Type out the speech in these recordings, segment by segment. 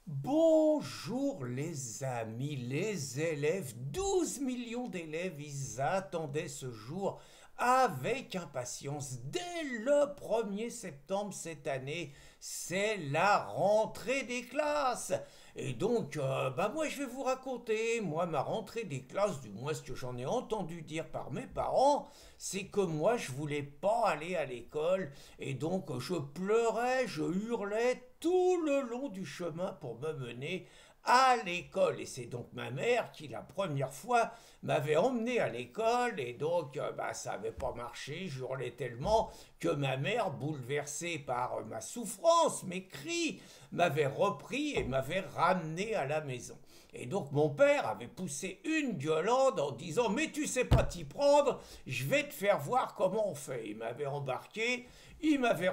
Bonjour les amis, les élèves, 12 millions d'élèves, ils attendaient ce jour avec impatience. Dès le 1er septembre cette année, c'est la rentrée des classes. Et donc, moi je vais vous raconter, moi ma rentrée des classes, du moins ce que j'en ai entendu dire par mes parents, c'est que moi je voulais pas aller à l'école et donc je pleurais, je hurlais tout le long du chemin pour me mener à l'école. Et c'est donc ma mère qui, la première fois, m'avait emmené à l'école. Et donc, ça n'avait pas marché. Je hurlais tellement que ma mère, bouleversée par ma souffrance, mes cris, m'avait repris et m'avait ramené à la maison. Et donc mon père avait poussé une gueulante en disant mais tu sais pas t'y prendre, je vais te faire voir comment on fait. Il m'avait embarqué, il m'avait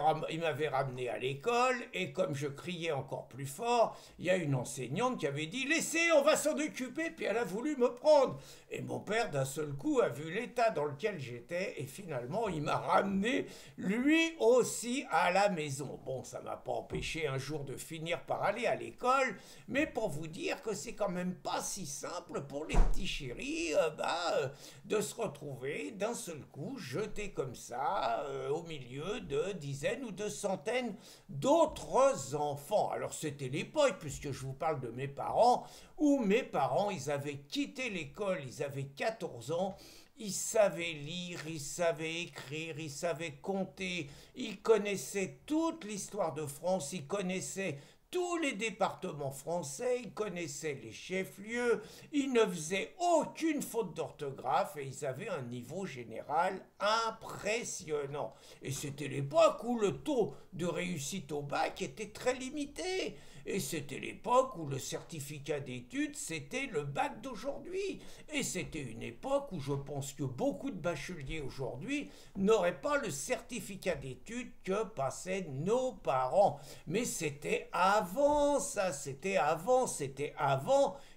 ramené à l'école et comme je criais encore plus fort, il y a une enseignante qui avait dit laissez, on va s'en occuper, puis elle a voulu me prendre. Et mon père d'un seul coup a vu l'état dans lequel j'étais et finalement il m'a ramené lui aussi à la maison. Bon, ça m'a pas empêché un jour de finir par aller à l'école, mais pour vous dire que c'est quand même pas si simple pour les petits chéris de se retrouver d'un seul coup jetés comme ça au milieu de dizaines ou de centaines d'autres enfants. Alors c'était l'époque, puisque je vous parle de mes parents, où mes parents, ils avaient quitté l'école, ils avaient 14 ans, ils savaient lire, ils savaient écrire, ils savaient compter, ils connaissaient toute l'histoire de France, ils connaissaient tous les départements français, ils connaissaient les chefs-lieux, ils ne faisaient aucune faute d'orthographe et ils avaient un niveau général impressionnant. Et c'était l'époque où le taux de réussite au bac était très limité. Et c'était l'époque où le certificat d'études, c'était le bac d'aujourd'hui. Et c'était une époque où je pense que beaucoup de bacheliers aujourd'hui n'auraient pas le certificat d'études que passaient nos parents. Mais c'était avant ça, c'était avant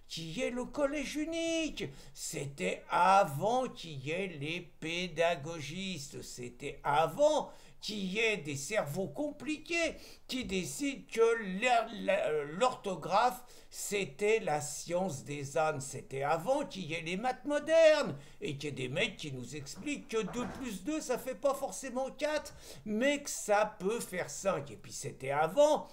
qu'il y ait le collège unique, c'était avant qu'il y ait les pédagogistes, c'était avant qu'il y ait des cerveaux compliqués qui décident que l'orthographe, c'était la science des ânes. C'était avant qu'il y ait les maths modernes et qu'il y ait des mecs qui nous expliquent que 2 plus 2, ça fait pas forcément 4, mais que ça peut faire 5. Et puis c'était avant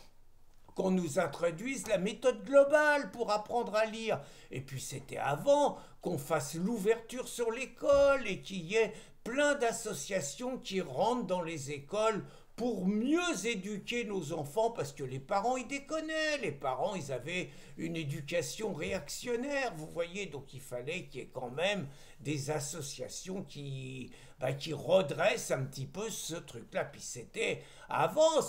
qu'on nous introduise la méthode globale pour apprendre à lire. Et puis c'était avant qu'on fasse l'ouverture sur l'école et qu'il y ait plein d'associations qui rentrent dans les écoles pour mieux éduquer nos enfants, parce que les parents, ils déconnaient. Les parents, ils avaient une éducation réactionnaire, vous voyez. Donc il fallait qu'il y ait quand même des associations qui redressent un petit peu ce truc-là. Puis c'était avant,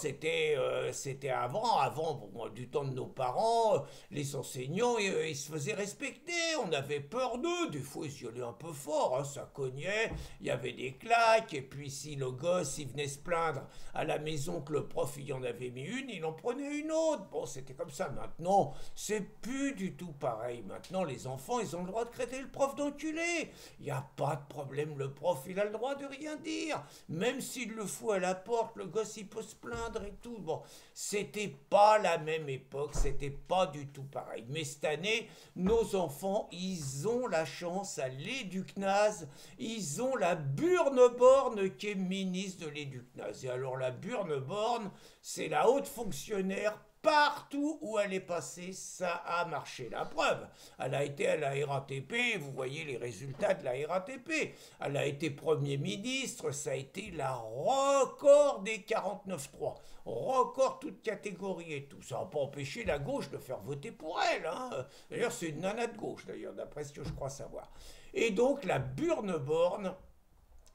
bon, du temps de nos parents, les enseignants, ils se faisaient respecter. On avait peur d'eux. Des fois, ils y allaient un peu fort, hein, ça cognait, il y avait des claques. Et puis si le gosse, il venait se plaindre à la maison que le prof il en avait mis une, il en prenait une autre. Bon, c'était comme ça. Maintenant, c'est plus du tout pareil. Maintenant, les enfants, ils ont le droit de traiter le prof d'enculé. Il n'y a pas de problème, le prof, il a le droit de rien dire. Même s'il le fout à la porte, le gosse, il peut se plaindre et tout. Bon, c'était pas la même époque, c'était pas du tout pareil. Mais cette année, nos enfants, ils ont la chance à l'Éducnase, ils ont la Burne-Borne qui est ministre de l'Éducnase. Et alors la Burne-Borne, c'est la haute fonctionnaire. Partout où elle est passée, ça a marché. La preuve, elle a été à la RATP, vous voyez les résultats de la RATP. Elle a été Premier ministre, ça a été la record des 49.3. Record toute catégorie et tout. Ça n'a pas empêché la gauche de faire voter pour elle. Hein. D'ailleurs, c'est une nana de gauche, d'ailleurs, d'après ce que je crois savoir. Et donc, la Burne-Borne,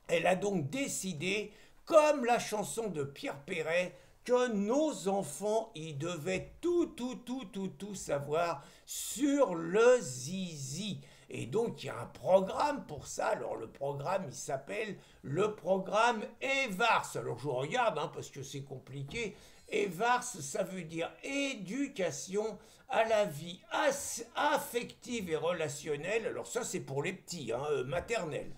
elle a donc décidé, comme la chanson de Pierre Perret, que nos enfants, ils devaient tout savoir sur le zizi. Et donc, il y a un programme pour ça. Alors, le programme, il s'appelle le programme EVARS. Alors, je regarde, hein, parce que c'est compliqué. EVARS, ça veut dire éducation à la vie affective et relationnelle. Alors, ça, c'est pour les petits, hein, maternelle.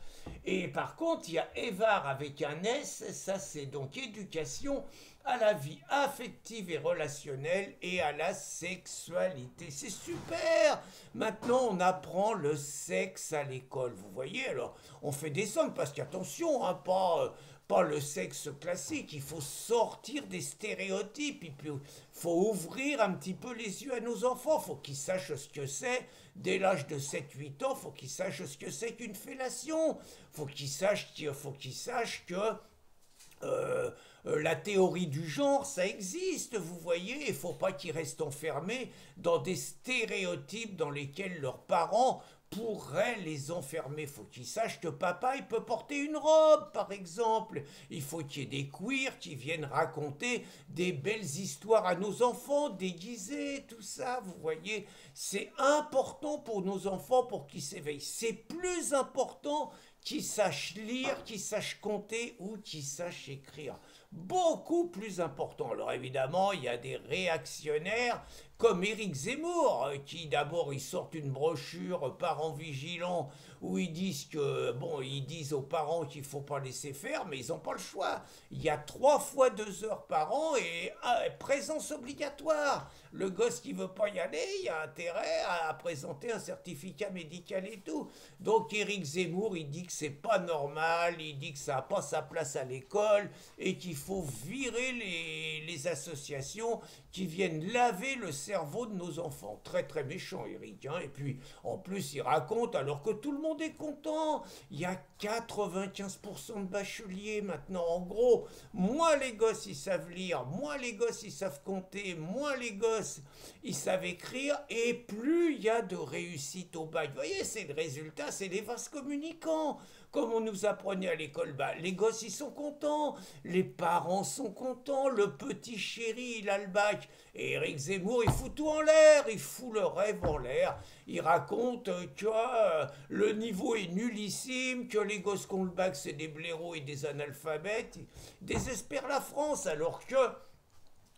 Et par contre, il y a EVAR avec un S, ça, c'est donc éducation à la vie affective et relationnelle et à la sexualité. C'est super! Maintenant, on apprend le sexe à l'école. Vous voyez, alors, on fait des sommes parce qu'attention, hein, pas le sexe classique, il faut sortir des stéréotypes, il faut ouvrir un petit peu les yeux à nos enfants, il faut qu'ils sachent ce que c'est, dès l'âge de 7-8 ans, il faut qu'ils sachent ce que c'est qu'une fellation, faut qu'ils sachent que la théorie du genre, ça existe, vous voyez, il ne faut pas qu'ils restent enfermés dans des stéréotypes dans lesquels leurs parents pourraient les enfermer. Il faut qu'ils sachent que papa, il peut porter une robe, par exemple. Il faut qu'il y ait des queers qui viennent raconter des belles histoires à nos enfants, déguisés, tout ça, vous voyez. C'est important pour nos enfants pour qu'ils s'éveillent. C'est plus important qu'ils sachent lire, qu'ils sachent compter ou qu'ils sachent écrire. Beaucoup plus important. Alors évidemment, il y a des réactionnaires comme Éric Zemmour, qui d'abord ils sortent une brochure Parents vigilants où ils disent que bon, ils disent aux parents qu'il faut pas laisser faire, mais ils n'ont pas le choix. Il y a 3 fois 2 heures par an et présence obligatoire. Le gosse qui veut pas y aller, il a intérêt à présenter un certificat médical et tout. Donc Éric Zemmour, il dit que c'est pas normal, il dit que ça n'a pas sa place à l'école et qu'il faut virer les associations qui viennent laver le cerveau de nos enfants. Très très méchant Éric, hein. Et puis en plus il raconte alors que tout le monde est content. Il y a 95% de bacheliers maintenant. En gros, moins les gosses ils savent lire, moins les gosses ils savent compter, moins les gosses ils savent écrire et plus il y a de réussite au bac. Vous voyez, c'est le résultat, c'est les vases communicants. Comme on nous apprenait à l'école, bah, les gosses ils sont contents, les parents sont contents, le petit chéri il a le bac. Et Éric Zemmour il fout tout en l'air, il fout le rêve en l'air. Il raconte que le niveau est nullissime, que les gosses qui ont le bac c'est des blaireaux et des analphabètes. Il désespère la France alors que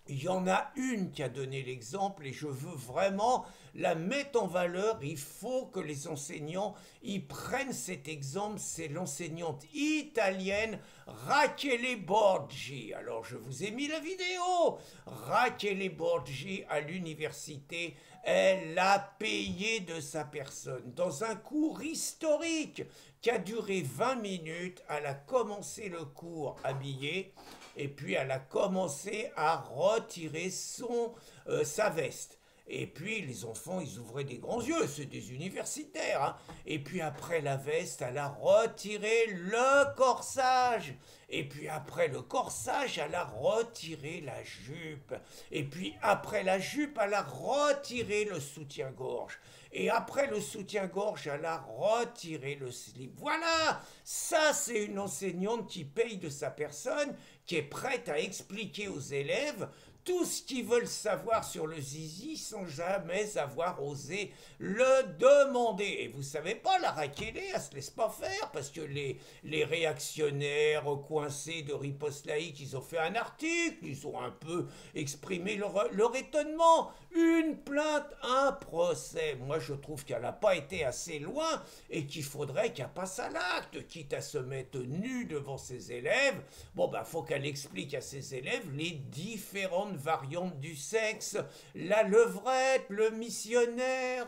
il y en a une qui a donné l'exemple et je veux vraiment la mettre en valeur. Il faut que les enseignants y prennent cet exemple. C'est l'enseignante italienne Rachele Borgi. Alors je vous ai mis la vidéo. Rachele Borgi à l'université, elle a payé de sa personne dans un cours historique qui a duré 20 minutes. Elle a commencé le cours habillée. Et puis elle a commencé à retirer sa veste. Et puis les enfants, ils ouvraient des grands yeux, c'est des universitaires. Hein. Et puis après la veste, elle a retiré le corsage. Et puis après le corsage, elle a retiré la jupe. Et puis après la jupe, elle a retiré le soutien-gorge. Et après le soutien-gorge, elle a retiré le slip. Voilà, ça c'est une enseignante qui paye de sa personne, qui est prête à expliquer aux élèves tout ce qu'ils veulent savoir sur le zizi sans jamais avoir osé le demander. Et vous savez pas, la Rachele, elle se laisse pas faire parce que les réactionnaires coincés de Riposte Laïque, ils ont fait un article, ils ont un peu exprimé leur étonnement. Une plainte, un procès. Moi, je trouve qu'elle n'a pas été assez loin et qu'il faudrait qu'elle passe à l'acte, quitte à se mettre nue devant ses élèves. Bon, ben, faut qu'elle explique à ses élèves les différentes variantes du sexe, la levrette, le missionnaire,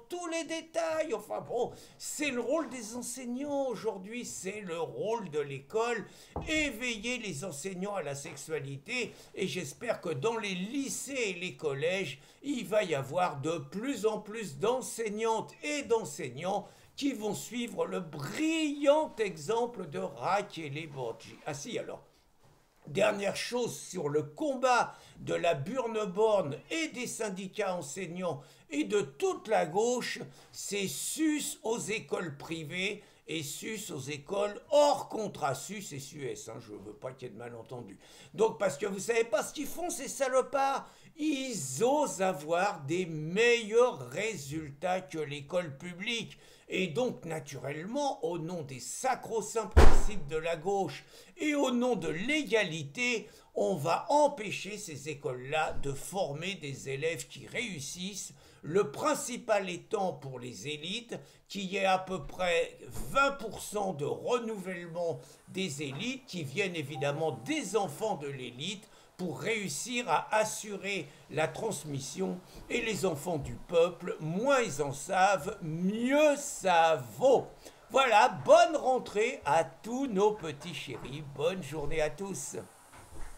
tous les détails. Enfin bon, c'est le rôle des enseignants aujourd'hui, c'est le rôle de l'école, éveiller les enseignants à la sexualité et j'espère que dans les lycées et les collèges, il va y avoir de plus en plus d'enseignantes et d'enseignants qui vont suivre le brillant exemple de Rachele Borgi. Ah si, alors, dernière chose sur le combat de la Burne-Borne et des syndicats enseignants et de toute la gauche, c'est sus aux écoles privées et sus aux écoles hors contrat. Sus et Suez, hein, je ne veux pas qu'il y ait de malentendus. Donc parce que vous ne savez pas ce qu'ils font ces salopards, ils osent avoir des meilleurs résultats que l'école publique. Et donc, naturellement, au nom des sacro-saints principes de la gauche et au nom de l'égalité, on va empêcher ces écoles-là de former des élèves qui réussissent. Le principal étant pour les élites qu'il y ait à peu près 20% de renouvellement des élites qui viennent évidemment des enfants de l'élite pour réussir à assurer la transmission. Et les enfants du peuple, moins ils en savent, mieux ça vaut. Voilà, bonne rentrée à tous nos petits chéris. Bonne journée à tous.